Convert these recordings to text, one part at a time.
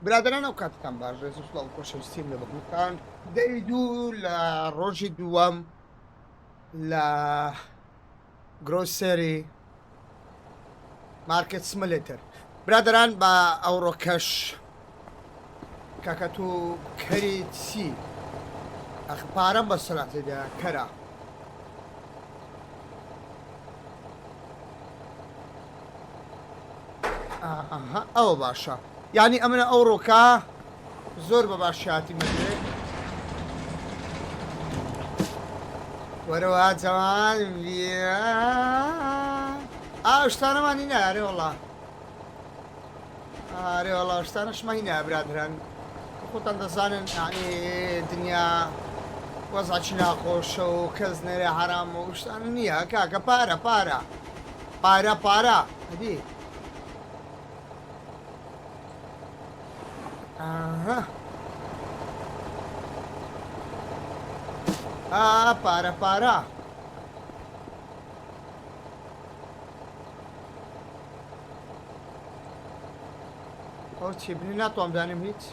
برادران ئەو کاتتان باش ڕێزش لەڵ خۆشەویستیم لە بەگوڵتان دەی دوو لە ڕۆژی دووەم لە گرۆسەری مارکت سیمولێتر برادران بە ئەوڕۆکەش کاکەت و کەری چی ئەخبارەم بە سەلاتێدا کەرە ئەوە باشە یعنی ئەمنە ئەوڕۆکە زۆر بە باشیاتی مەدرێت وەرەوە جەوان شتانەمانی نارێ وڵا ئارێ وڵا شتانەشمانی نا برادران خۆتان دەزانن یعنی دنیا وەزعی ناخۆشە و کەس نەرێ حرام و شتان نییە کاکە پارە پارە پارە پارە هەدی پارە پارە ئەو چی بنی ناتوانم دانم هیچ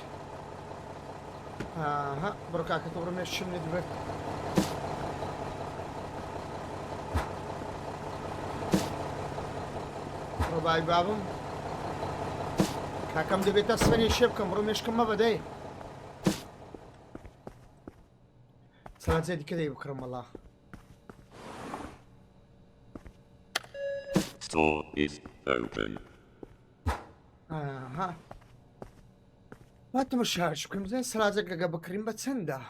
بڕۆ کاکە تۆ بڕۆ شم لێ دەبێت ڕۆبای بابم کاکەم دەبێتە سفەنی شێ بکەم بڕۆ مێشکم مە بەدەی سەلاجێ دیکە دەی بکڕم وەڵا Store is open. واتمە شارش بکەم زای سەلاجێک لەگە بکڕین بە چەندە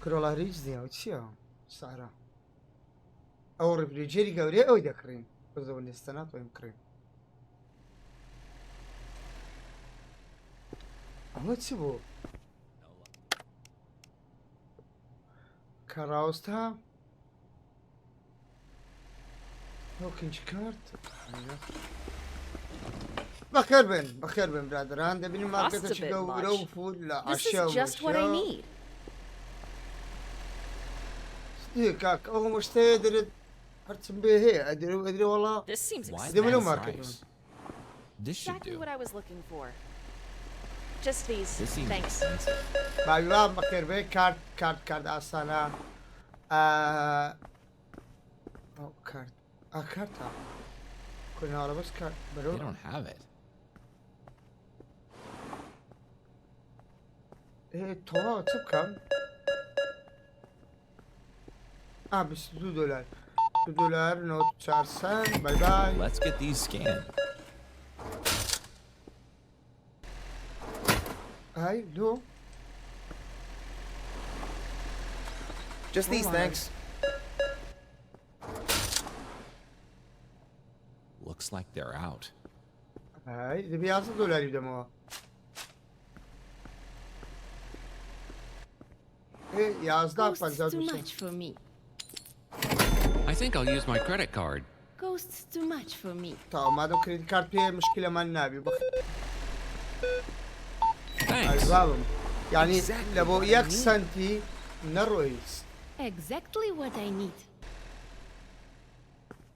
کرۆڵاری هیچ دیاوە چییە سارا ئەو ڕفریجێری گەورەیە ئەوی دەکڕین بەزەوە نێستە ناتوانین بکڕین ئەوە چی بوو کە ڕاوەستا هۆکنج کارت بەخێر بن بەخێر بن برادران دەبینیم مارکێتێکی گەورە و فول لە عەشیا و کاک ئەو مشتەیە دەرێت هەرچم بێ هەیە ئەدرێ وەڵا دەمەلەو مارکێت باویوا بەخێر بێ کارت ئاسانە کارت کارتە کۆناڵە بەس کارت بەرەو تۆ چ بکەم $22 $2 نۆت 400 bye bye. Let's get these scanned. Hi, do. Just these, thanks. Looks like they're out. Hi, devi $100 بدموها. Ghost's too much for me. I think I'll use my credit card. Ghost's too much for me. طبعا ما دام كريدت كارد فيها مشكلة ما نابي Thanks. يعني لبو ياك سنتي نرويس. Exactly what I need.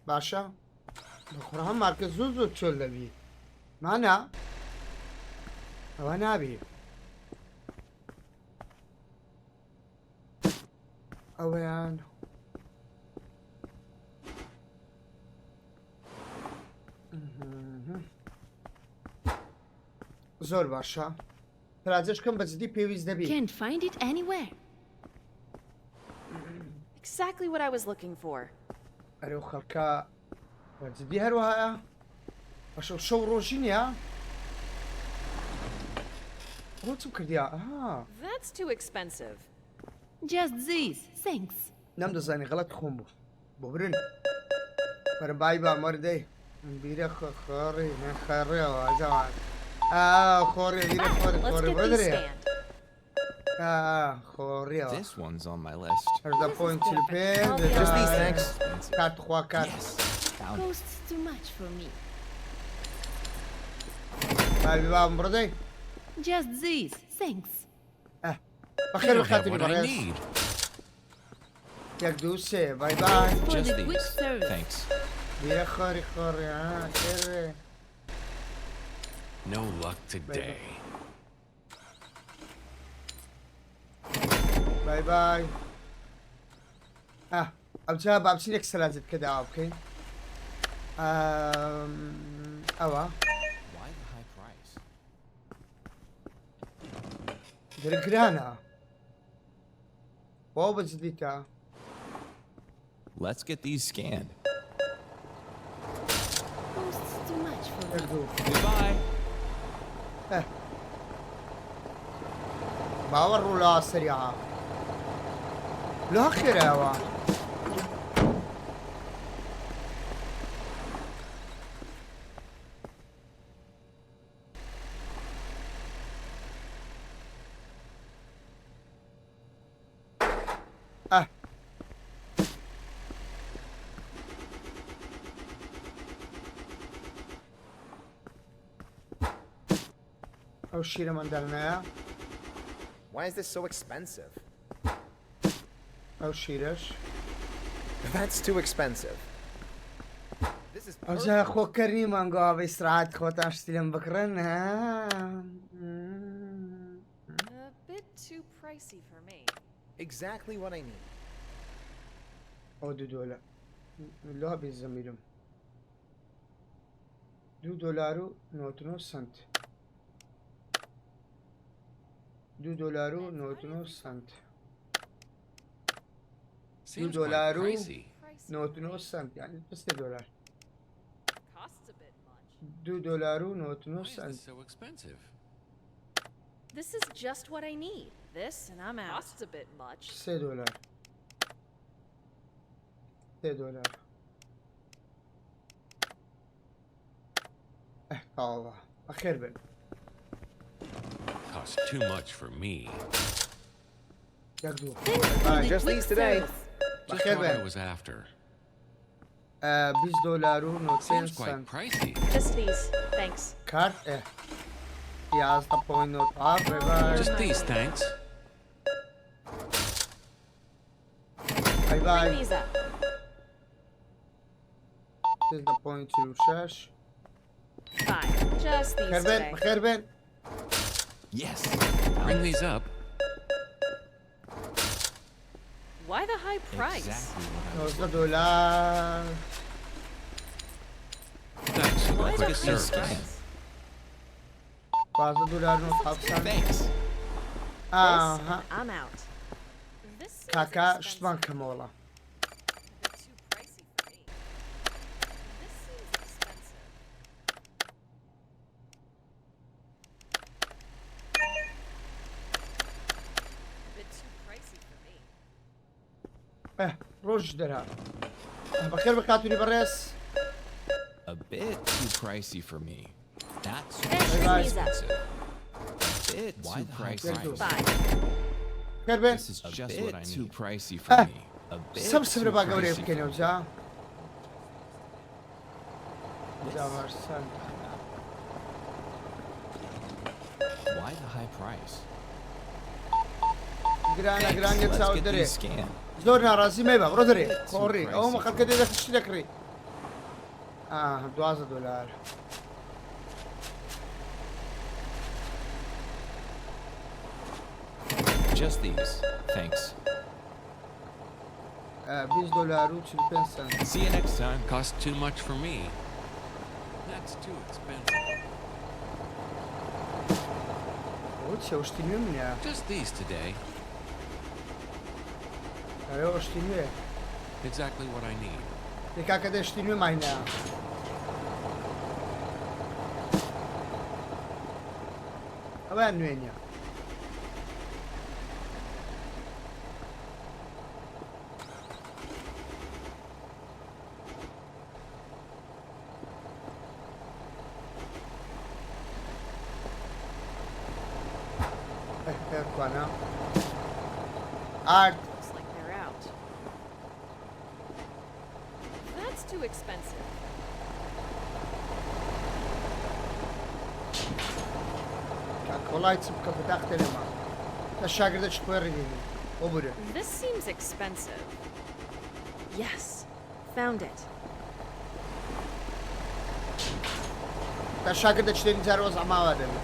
باشا بخورها ماركة زوزو تشول لبي معنا هو نابي اوان زۆر باشە پراجەشکەم بەجددی پێویست دەبێت. Can't find it anywhere. Exactly what I was looking for. ئەرێ خەڵکە بەجددی هەروەهایە بەشە شەو ڕۆژی نیە بۆ چم کردیا That's too expensive. Just these, thanks. نەمدەزانی غەڵەت خۆم بوو بۆ برن بەرەبای با مەردەی بیرە خۆڕی نەخەڕێەوە جوان خۆڕێ بیرە خۆڕێ بەدرێ خۆڕیەوە. This one's on my list. هەردا پۆینتی پێ Just these, thanks. کارت خوا کارت. Ghost's too much for me. باوی بابم بڕدەی Just these, thanks. بەخێر You have بخاتنی what I بەڕێز need. یەک دوو سێ بای بای. For Just the quick these. service. Thanks. بيرا خاري خاري ها خير. No luck today. باي باي. أبجا بابشي لك سلازت كده أوكي. أوا. Why the high price? درجرانا. واو بجديتا. Let's get these scanned. Costs too much for me. يردو. Goodbye. باور ولا سريعة. لا خير يا وا. أو شيء من درناه. Why is this so expensive? أو شيرش. That's too expensive. This is أرجع خو كريم أنقوا بإسرعات خوتان شتيلن بكرن ها. A bit too pricey for me. exactly what I need. أو $2. لا بيزميلهم. $2 نوتنو سنت. $2 نوتنو سنت. Seems $2 quite pricey. Pricey. نوتنو سنت يعني بس $2. Costs a bit much. $2 نوتنو Why is سنت. this so expensive? This is just what I need. This and I'm out. Costs a bit much. $3. $3. الله أخير بن. Costs too much for me. ياخدوه. Thanks for باي. the Just quick these today. service. Just Okay, what I then. was after. $20 نوتين Seems quite سنت. pricey. Just these. Thanks. كارت يا طبعا نوت باي باي. Just these, thanks. باي Bring باي. these up. This is the point to شاش. Fine. Just these خير بن today. بخير بن. Yes. Bring these up. Why the high price? Exactly what I was $19. Thanks for Why the the quick high service. price? $5 نوت أبسط. Thanks. This ها and I'm out. This seems كاكا expensive. شتمان كمولا. A bit too pricey for me. This seems expensive. A bit too pricey for me. روج درها. بخير بكاتوني بريس. A bit too pricey for me. That's Thanks, Bye, bring these guys. up. a bit Why too the high pricey. price? Fine. بخير بن. This is A just bit what I too need. pricey for Ah. me. A bit سبسب too لبا قولي pricey بكيني for me. وجا. جا مرسان. Why the high price? جرانا Thanks. جران Let's يتساوي get دري. these scanned. زور ناراضي ما يبغى برو دري. Too خوري. أو ما pricey. خد كده إذا تشتري كري. $12. Just these. Thanks. $20 و40 سنت. See you next time. Costs too much for me. That's too expensive. وش اشتري مني؟ Just these today. أيوة اشتري. Exactly what I need. لكا كده اشتري ما هنا. أبان وين يا؟ كوانا. Art. Looks like they're out. That's too expensive. والله يتسبك فتحت لما. الشاگرد شكوير ديني. وبره. This seems expensive. Yes. Found it. تا شاگرد دەچێنی جار وەزع ماوا دەبێت.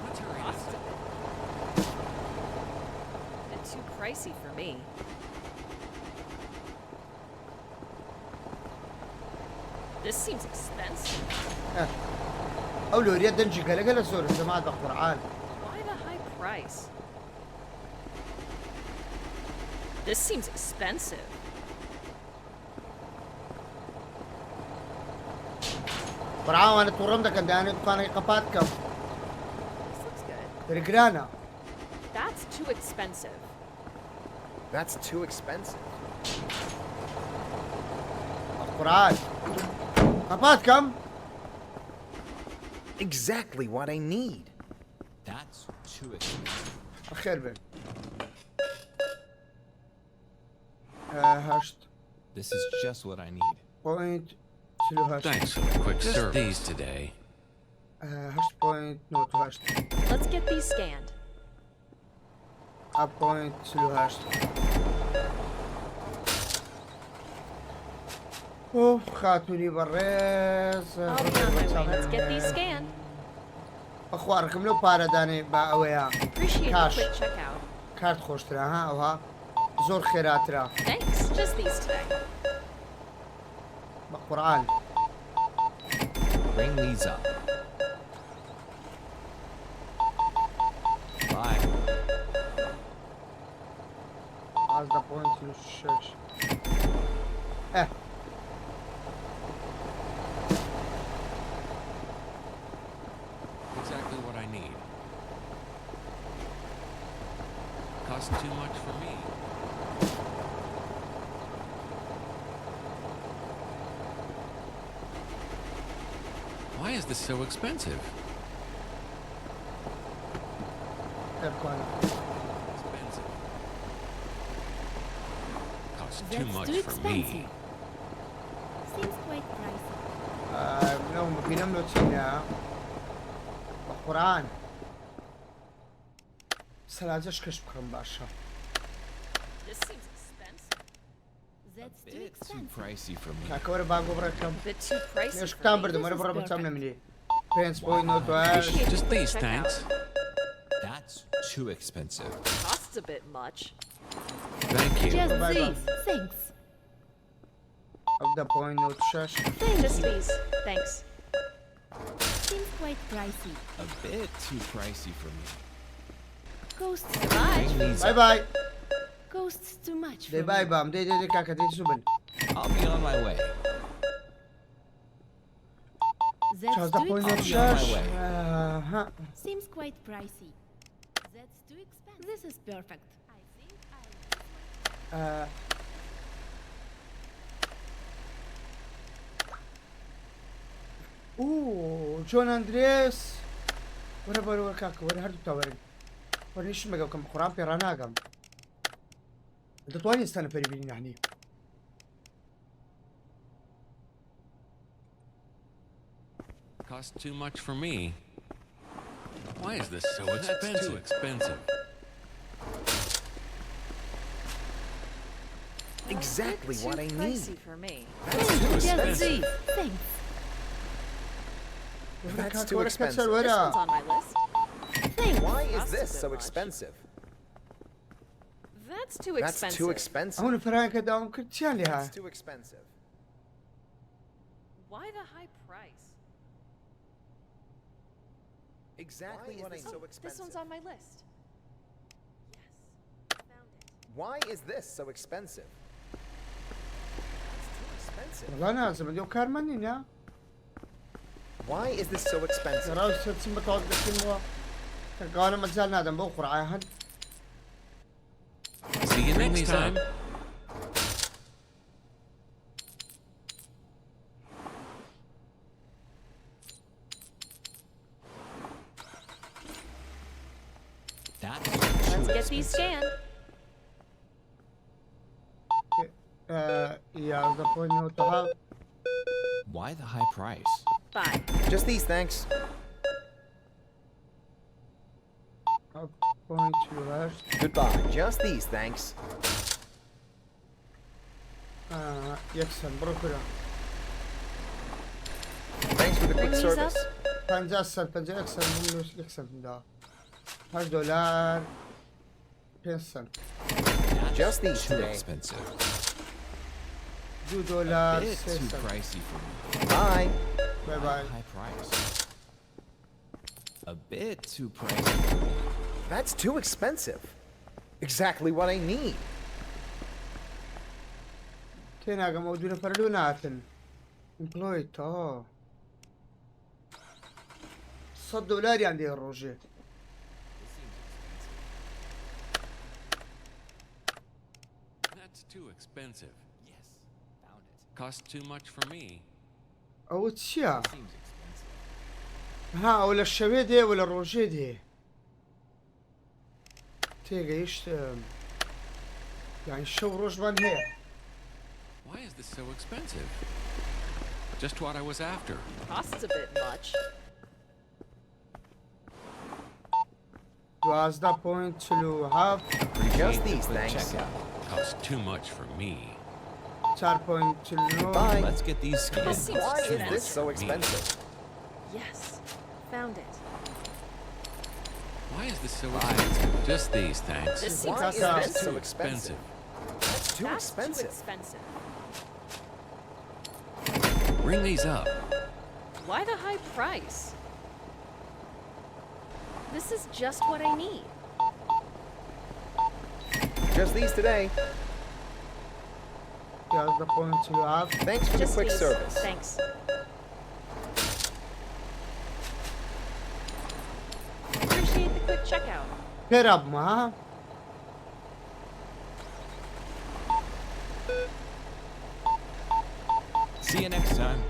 What's her Cost a bit too pricey for me. This seems expensive. ئەو لۆریە دەنجی گەلەگە لە زۆر جەماعەت بە قورعان. Why the high price? This seems expensive. قورعان وانە تووڕەم دەکەن دەیانێت دوکانێکی قەپات بکەم. This looks good. دەرگرانە. That's too expensive. That's too expensive. بە قورعان. قەپات بکەم. Exactly what I need. That's too expensive. خێر بێن. هەشت This is just what I need. پۆینت چل و هەشت. Thanks for the quick Just service. these today. هەشت پۆینت نۆت و هەشت. Let's get these scanned. پۆینت چل و هەشت. خاتونی بەڕێز. I'll be on my way. Let's get these scanned. بەخوارکەم لەو پارەدانێ با ئەوەیە. Appreciate the Cash. quick checkout. کارت خۆشترا ها ئەوها زۆر خێراترا. Thanks. Just these today. بە قورعان. Bring these up. Bye. ئازدە پۆینت چل و شەش. Exactly what I need. Cost too much for me. Why is this so expensive? Expensive. Cost too That's much too for expensive. me. Seems quite pricey. لەو بینم لە چینە بە قورعان سەلاجەش کەش بکەم باشە. This seems expensive. That's too Bit too expensive. pricey for me. کاکەوەرە باگۆ بڕێکەم. A bit too pricey مێشکتان for me. بردم وەرە بڕە بەچەم نەمینێ. پێنج پۆینت نۆت و هەشت. Appreciate Just the quick these, checkout. thanks. That's too expensive. Costs a bit much. Thank you. Just Bye-bye. these. Thanks. ئەودە پۆینت نۆت و شەش. Just these. Thanks. Seems quite pricey. A bit too pricey for me. Costs Bye. Bring these بای up. بای. Costs too much for دەی بای me. بام دەی کاکە دەی زوو بن. I'll be on my way. That's چازدە too پۆینت نۆت و I'll be on my شەش. way. ها. Seems quite pricey. That's too expensive. This is perfect. I think I'll... جۆن ئەندرێس وەرە بەرەوە کاکە وەرە هەردوو تاوەرن وەرە نیشت مەگە بکەم قورعان پێڕاناگەم دەتوانین ئێستانە پەری بینی نەحنی Cost too much for me. Why is this so expensive? That's too expensive. Exactly Too what I need. pricey for me. Just these. Thanks. That's too وەرە expensive. کەچەر This وەرە one's on my list. Thanks. Why is Costs a this bit so much. expensive? That's too That's expensive. too expensive. ئەوە فەرانکە داوام کرد چیان لێ ها That's too expensive. Why the high price? Exactly what I Oh, so this expensive. one's on my list. Yes, found it. Why is this so expensive? That's too expensive. وەڵا نازم دێ کارمان نینە Why is this so expensive? ڕاو سەرچم بەتەواو دەکەینەوە کەگاوانە مەجال نادەم بەو قورعان هەن See you next time. That's Let's too get these expensive. scanned. یازدە پۆینت نۆت و هەفت Why the high price? Bye. Just these, thanks. پۆینت چل و هەشت Goodbye. Just these, thanks. یەکسەر بڕۆ کرا Thanks for the Bring quick these service. up. 50 سنت 50 سنت مو يكسب ده 8 دولار 5 سنت Just these Too today. expensive. 2 دولار Bit 6 too سنت pricey for me. Bye. باي باي High price. A bit too pricey for me. That's too expensive. Exactly what I need. تێناگە مەودونە پەرلو ناتن ئیمپلۆی تا 100 دۆلاریان دێ ڕۆژێ That's too expensive. Yes, found it. Costs too much for me. ئەوە چییە؟ Seems expensive. ها ئەو لە شەوێ دێ و لە ڕۆژێ دێ تێگەیشتم یانی شەو ڕۆژمان هەیە Why is this so expensive? Just what I was after. Costs a bit much. 12.47 Just Appreciate the these, quick thanks. checkout. Costs too much for me. 4.9 Bye. Let's get these This scanned. seems Why is expensive. this so expensive? Yes. Found it. Why is this so expensive? Just these, thanks. This seems Why is expensive. this too so expensive? That's too That's too expensive. expensive. Ring these up. Why the high price? This is just what I need. Just these today. 12.7 Thanks for the Just quick these. service. Thanks. Appreciate the quick checkout. پێرا بمە ها See you next time.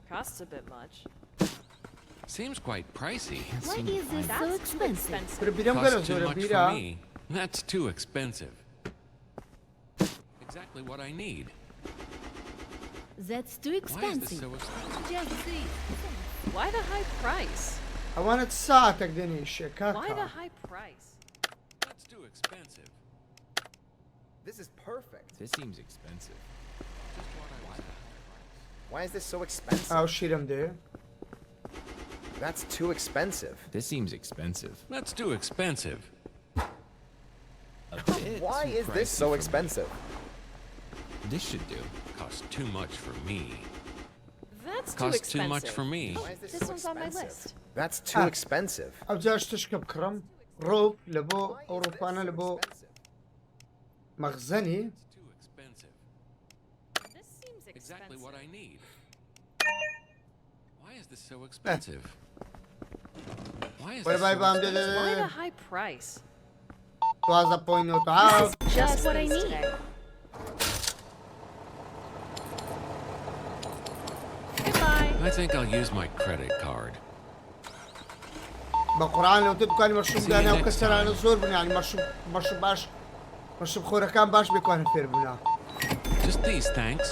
Costs a bit much. Seems quite pricey. Why is this so That's too expensive? expensive. برە بیرەم گەلە Costs too زۆرە much بیرە for me. That's too expensive. Exactly what I need. That's too Why is this expensive. so expensive? Just this. Why the high price? ئەوانت ساتێک دێنیشێ Why کاکە the high price? That's too expensive. This is perfect. This seems expensive. Just what I was after. Why is this so expensive? ئاو شیرم دێ That's too expensive. This seems expensive. That's too expensive. A bit Why too is this pricey so for me. expensive? This should do. Costs too much for me. That's too Costs expensive. too much for me. Why is this This so one's on my expensive? list. That's too Ah. expensive. ئەو جاش تشکە بکڕم ڕۆب لە بۆ Why is this ئەوروپانە so لە بۆ expensive? مەخزەنی It's too expensive. This seems Exactly what expensive. I need. Why is this so expensive? Why is وەرە this بای so بام expensive? Why the دێ high price? 12.9 Just what I these need. today. Goodbye. I think I'll use my credit card. بە قورآن لەوتە دوکانی مەشروب See you دانا و next کەسەرانە time. زۆر بوون یانی مەشروب باش مەشروب خۆرەکان باش بێکوانە فێر بوونا Just these, thanks.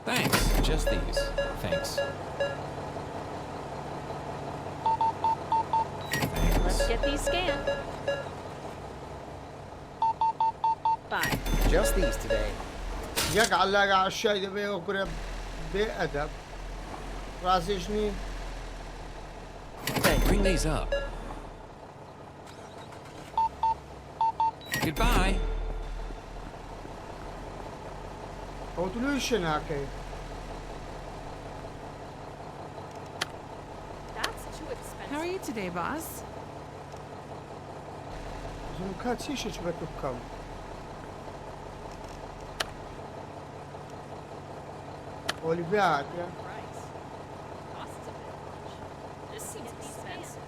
Thanks. Just these. Thanks. Let's Thanks. get these scanned. Bye. Just these today. یەک عەلاقە عەشای دەبێ وە کورە بێ ئەدەب ڕازێژنی Bring these up. Goodbye. ئەو دلوی شە ناکەی That's too expensive. How are you today, boss? زم کات چیشێک بە تو بکەم ئۆلیڤیا هاتیە Price. Costs a bit much. This seems expensive.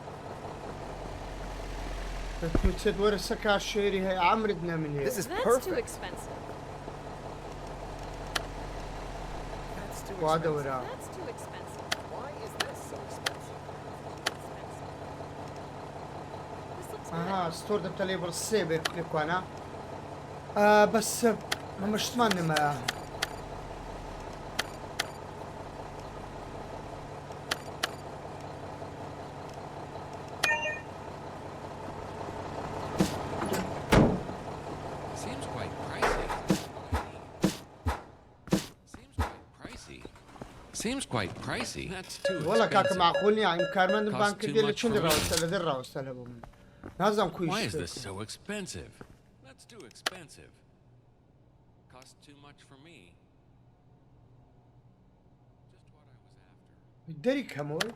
دەتوچێت وەرە سەکا شێری هەیە عامرت نەمن هەیە This is That's too perfect. expensive. That's too وا expensive. دەوەرە That's too expensive. Why is this so expensive? This looks ئاها good. ستۆر دەتە لێبڵ سێ بێت لێکوانە بەس مەمەشتمان نەمەیە Seems quite pricey. That's too والله كاك expensive. معقول يعني كارمن Costs بانك too ديال much شنو for me. راوستله در راوستله بوم لازم Why كويس is this so expensive? That's too expensive. Costs too much for me. Just what I was after. دري كمول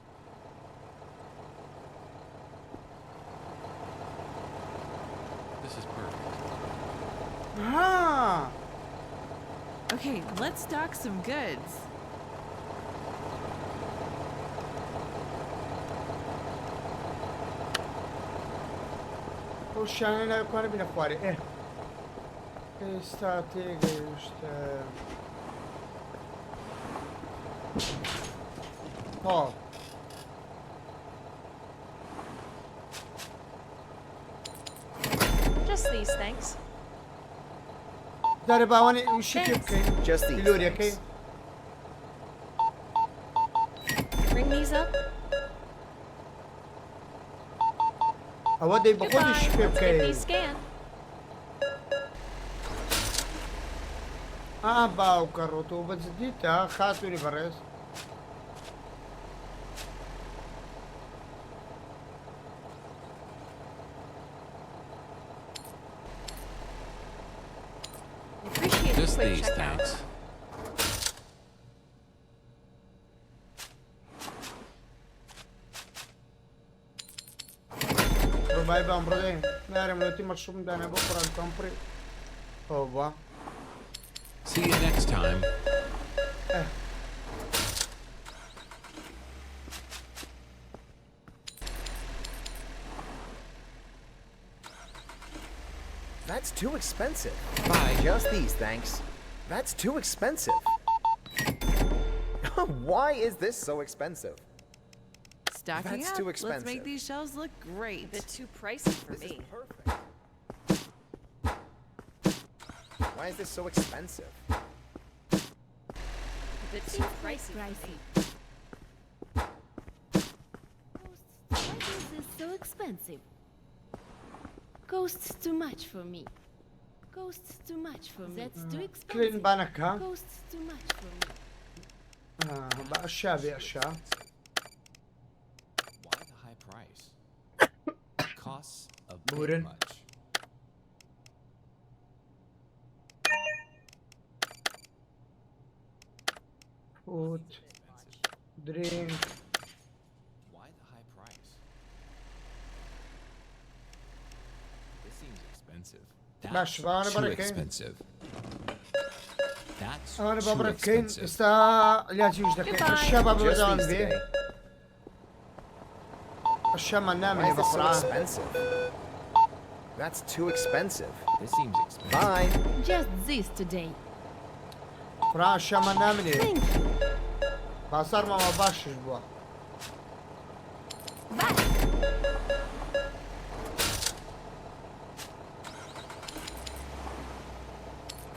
This is perfect. ها Okay, let's stock some goods. وشان انا كان بين اخواري ايه استراتيجي ها Just these, thanks. دار باواني وش كيف كاين Just these. لوريا كاين Ring these up. اودي بقول Goodbye. ايش كيف Let's get كاين these scanned. باو كروتو بزديتها خاطوني بريس Appreciate the Just quick these, checkout. thanks. رباي بام برودين نارم لوتي مشروم دانا بقرا الكمبري اوبا See you next time. That's too expensive. Bye. Just these, thanks. That's too expensive. Why is this so expensive? Stocking That's up. too Let's expensive. make these shelves look A great. bit too pricey for This is me. perfect. Why is this so expensive? A bit too pricey for me. Why is this so expensive? Costs too much for me. Costs too much for me. That's too كلين expensive. بانك ها Costs too much for me. باشا باشا Why the high price? Costs a bit Buren. much. فوت درينك Why the high price? This seems expensive. باش انا Too بركين expensive. That's انا too ببركين expensive. استا لا تيوش دكين Goodbye. الشباب Just بدون these بيه today. الشام Why نامني is this so بقرا expensive? That's too expensive. This seems expensive. Bye. Just this today. قرا الشام نامني Thank you. باصار ما باش بوا Bye.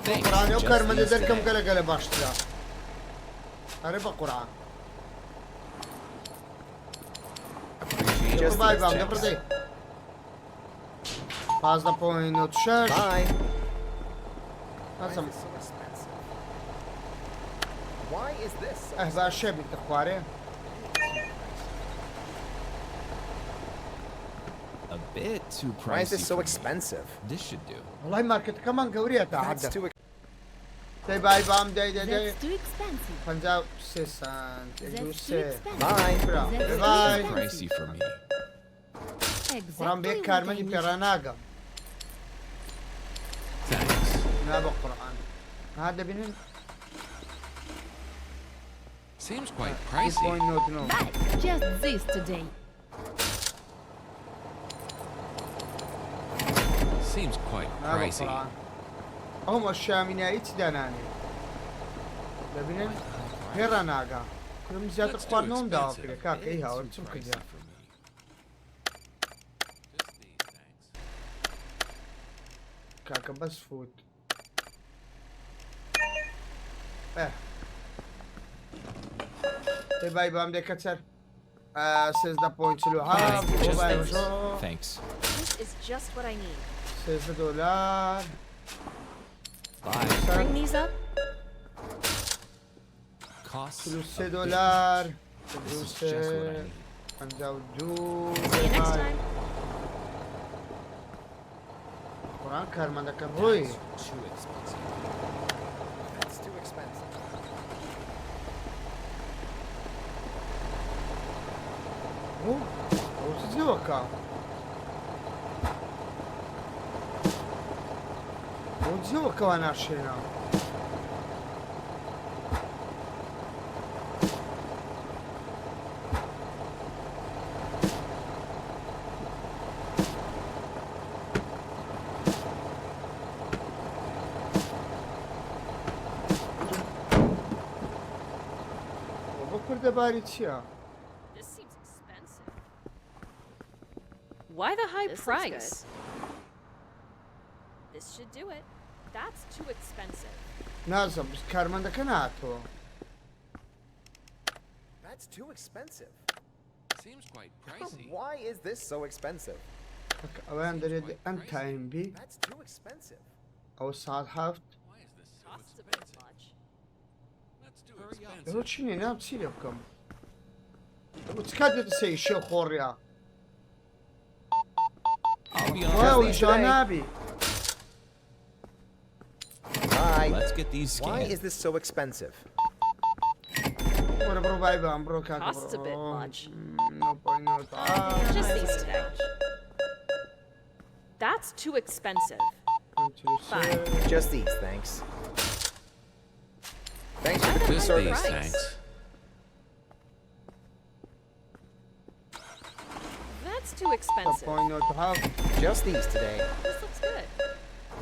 Thanks. قران Just يوكر من these دركم today. قال باش ترى قريبا قران Just باي these, بام thanks. دبردي فازدا بوين وتشاش Bye. Why is لازم this so expensive? Why is this so اهبا شبي تخواري A bit too pricey. Why is this so for me. expensive? This should do. والله ماركت كمان قورية That's تعدى too داي باي بام داي داي داي That's too expensive. فنزاو سيسان That's too يدوسي expensive. Bye. That's باي too Pricey for me. قران Exactly بيك what I كارمني need. بيراناغم Thanks. نابا قران هذا بنين Seems quite بوين pricey. نوت نو Bye. Just this today. Seems quite نابا pricey. قران هم الشامينة يتداناني لبنين بيراناغا كلهم زيادة That's too قوار نوم داو expensive. كده كاك ايها Too ورسم pricey كده Just for me. these, thanks. كاكا بس فوت اه داي باي بام داي كتر سيزدا بوينت لو هاف Just وباي these. وشو Thanks. This is just what I need. سيزدا دولار Bye. Ring these up. Costs $43 This is just what I need. $52 See you next time. قرآن کارمەندەکەم ڕۆی Too expensive. That's too expensive. ئەو جووەکە ئەو جووەکەوە ناشێنە دەباری چییە؟ This seems expensive. Why the high price? This should do it. That's too expensive. نازم کارمەندەکە نهاتەوە That's too expensive. Seems quite pricey. Why is this so expensive? ئەویان دەرێت ئەم تایم بی That's too expensive. ئەو ساعت هەفت Why is this so Costs a bit expensive? much. That's too ئەوە expensive. چی نیە نام چی لێ بکەم چ کات دێتە سەی شێ خۆڕیا I'll be وای honest. ژان نابی Why? Let's get these Why scanned. is this so expensive? وەرە بڕۆ بای بام بڕۆ کاکە Costs a bit much. Just Just these today. That's too expensive. Just these, thanks. Thanks for the Just service. these, price. thanks. That's too expensive. Just these today. This looks good.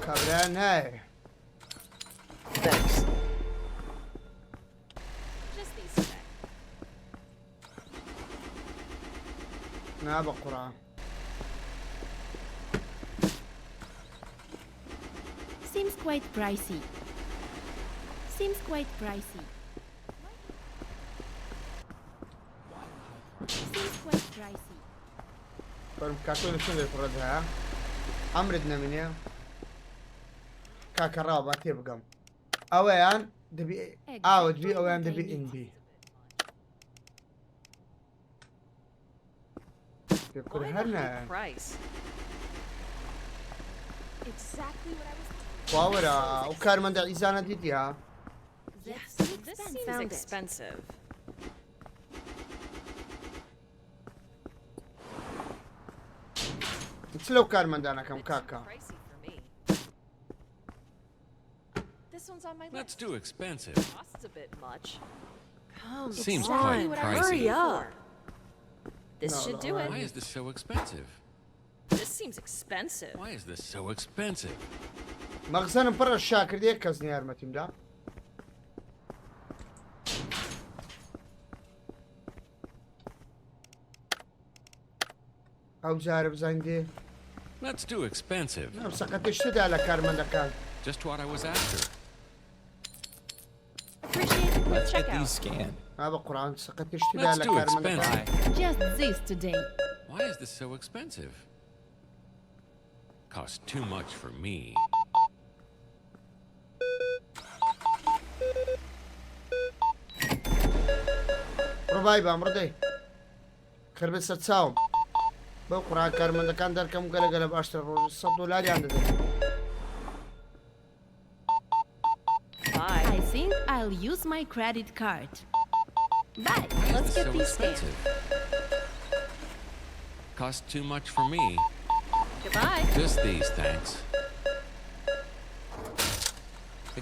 کابران هەیە Thanks. Just these today. نا بە قورآن Seems quite pricey. Seems quite pricey. Seems quite pricey. بەرم کاکۆ لەشون لێ پڕەت هەیە ئەمرت نەمینێ کاکە ڕاو با تێ بگەم ئەوەیان دەبی ئاوت بی ئەویان دەبی ئینبی پێکوور Why هەر the high نایەن price? Exactly what I was. واوەرە ئەو کارمەندە ئیزانە دیدی ها Yes, this seems Found it. expensive. چ لەو کارمەندانەکەم Bit too کاکە pricey for me. This one's on my That's list. too expensive. Costs a bit much. Come Seems on, quite what I was pricey. looking for. This No, should no, do no. it. Why is this so expensive? This seems expensive. Why is this so expensive? مەخزەنم پڕە شاکردی کەس یارمەتیمدا ئەو جارە بزانین دێ That's too expensive. ئەم سەقەتش تدا لە کارمەندەکان Just what I was after. Appreciate the quick Let's get checkout. these scanned. ها بە قورآن سەقەتش تدا That's لە too کارمەندەکان expensive. Just this today. Why is this so expensive? Costs too much for me. ڕۆبای بام ڕدەی خربێت سەر چاوم بەو قورآن کارمەندەکان دەرکەم گەلەگەلە باشتر ڕۆژ $100 دەدەن Bye. I think I'll use my credit card. Bye. Why is Let's this get so these scanned. expensive? Costs too much for me. Goodbye. Just these, thanks.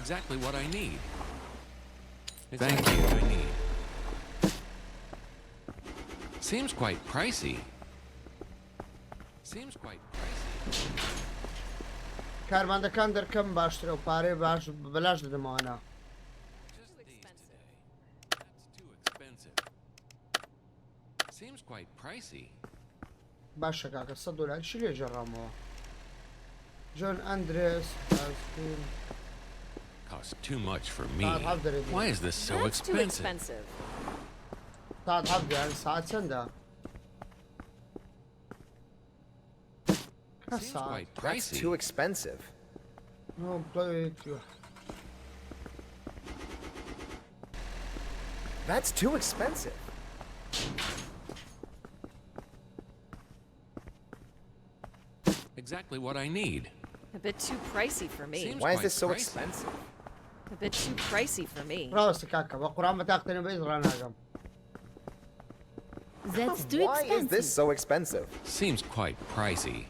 Exactly what I need. Thank you. What I need. Seems quite pricey. Seems quite pricey. کارمەندەکان دەرکەم باشترە و پارەی باش بەلاش دەدەمەوەنا Just these today. That's too expensive. Seems quite pricey. باشە کاکە $100 چی لێ ژەڕامەوە جۆن ئەندرێس Costs too much for me. How did it do? Why is this so That's too expensive? expensive. ساعت هەفتیان ساعت چەندە کە Seems ساعت quite That's pricey. too expensive. That's too expensive. Exactly what I need. A bit too pricey for me. Seems Why is quite this so pricey. expensive? A bit too pricey for me. ڕاستە کاکە بە قورآن بەتاقتەنە بە ئیزراناگەم. That's too Why is this expensive. so expensive? Seems quite pricey.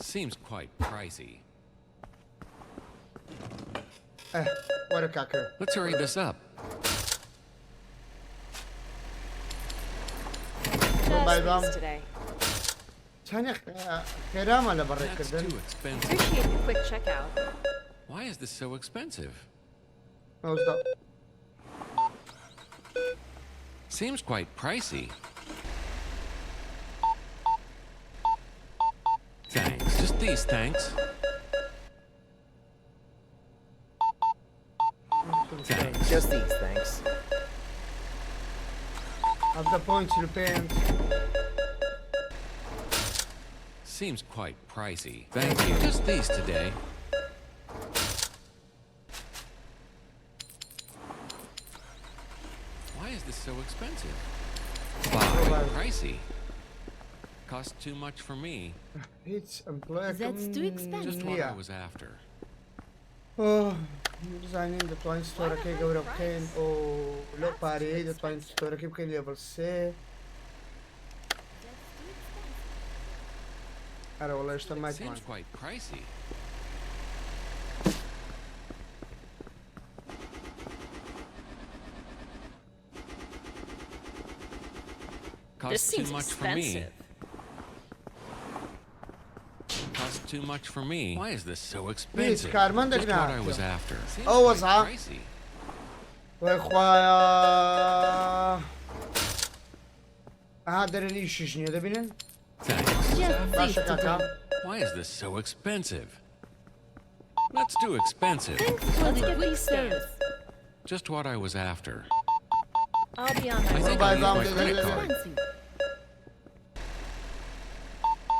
Seems quite pricey. وەرە کاکە. Let's hurry this up. Just bye, Mom. these today. چەندێک خێرامە لە That's بەڕێکردن. too expensive. Appreciate the quick checkout. Why is this so expensive? مەوزدا. Seems quite pricey. Thanks. Just these, thanks. Thanks. Just these, thanks. Of the points you paint. Seems quite pricey. Thank you. Just these today. Why is this so expensive? Wow, pricey. Cost too much for me. هیچ ئەمپلۆیەکم That's too expensive. Just what I نییە. was after. بزانین دەتوانین ستۆرەکەی گەورە بکەین ئەو لەو پارەیەی دەتوانین ستۆرەکەی بکەین لێڤڵ 3. ئەرە وەڵا هێشتا مایتمان. Seems quite pricey. This Cost too seems much for me. expensive. Cost too much for me. Why is this so expensive? کارمەندێک Just what I نهاتوە. was after. Seems Oh, quite was that? pricey. وای خوایە. ئەها دەرەنی شیش نییە دەبینن؟ Thanks. Just باشە these کاکا. today. Why is this so expensive? That's too expensive. Thanks for the quick service. Just what I was after. I'll be on my I way. think Bye, I'll use Mom. my credit Bye. card. Expensive.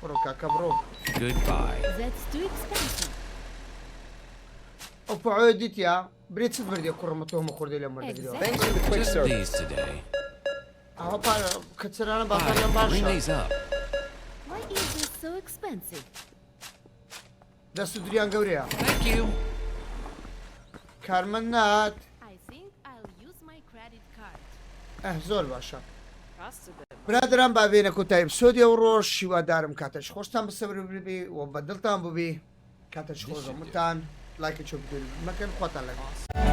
بڕۆ کاکە بڕۆ. Goodbye. That's too expensive. ئەو پەعۆیە دیتیا برێت چت بردێ کوڕمە تۆمە خوردی لە مەردەگرەوە. Thanks for the quick Just service. these today. ئەوە کەچرانە باشە لەم Bye. Ring باشە. these up. Why is this so expensive? دەست و دریان گەورەیە. Thank you. کارمەند نات. I think I'll use my credit card. زۆر باشە. Costs a bit. برادران باوێنە کۆتایی ئەپسۆدی ئەو ڕۆژ شیوادارم کاتەش خۆشتان بەسەبر ببێ و بەدڵتان ببێ کاتەش خۆشەمتان لایکە چۆ بدەن مەکەن خواتان لەگەڵ.